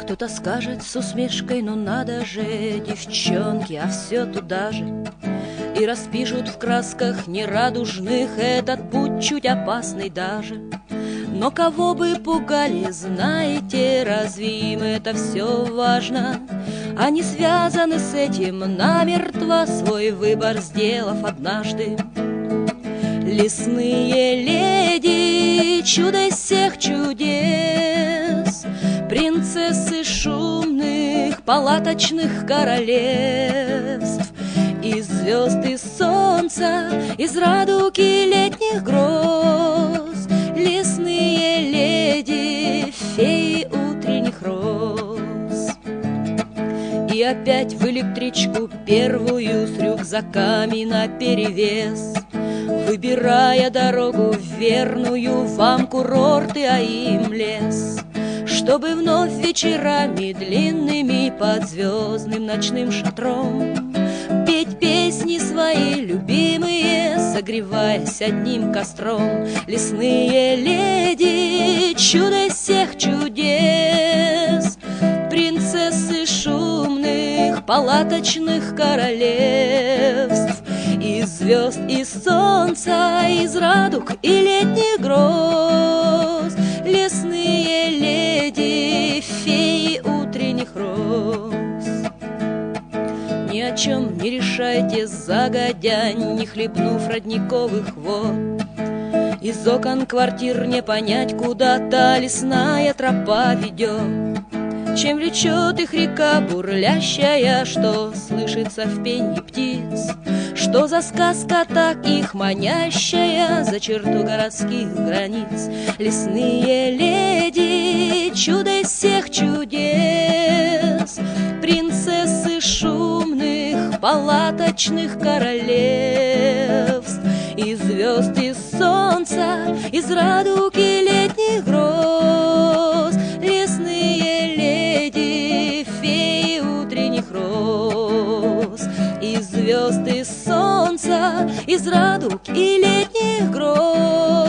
Кто-то скажет с усмешкой: ну надо же, девчонки, а все туда же. И распишут в красках нерадужных этот путь чуть опасный даже. Но кого бы пугали, знаете, разве им это все важно? Они связаны с этим намертво, свой выбор сделав однажды. Лесные леди, чудо из всех чудес, принцессы шумных палаточных королевств, из звезд, из солнца, из радуги летних гроз, лесные леди, феи утренних роз. И опять в электричку первую с рюкзаками наперевес, выбирая дорогу верную вам курорты, а им лес, чтобы вновь вечерами длинными под звездным ночным шатром петь песни свои любимые, согреваясь одним костром. Лесные леди, чудо из всех чудес, принцессы шумных палаточных королевств, из звезд, из солнца, из радуг и летних гроз, лесные леди, феи утренних роз. Ни о чем не решайте загодя, не хлебнув родниковых вод. Из окон квартир не понять, куда та лесная тропа ведет. Чем влечет их река бурлящая, что слышится в пенье птиц? Что за сказка так их манящая за черту городских границ? Лесные леди, чудо из всех чудес, принцессы шумных палаточных королевств, из звезд, из солнца, из радуги летних гроз, лесные леди, феи утренних роз, из звезд, из солнца, из радуг и летних гроз.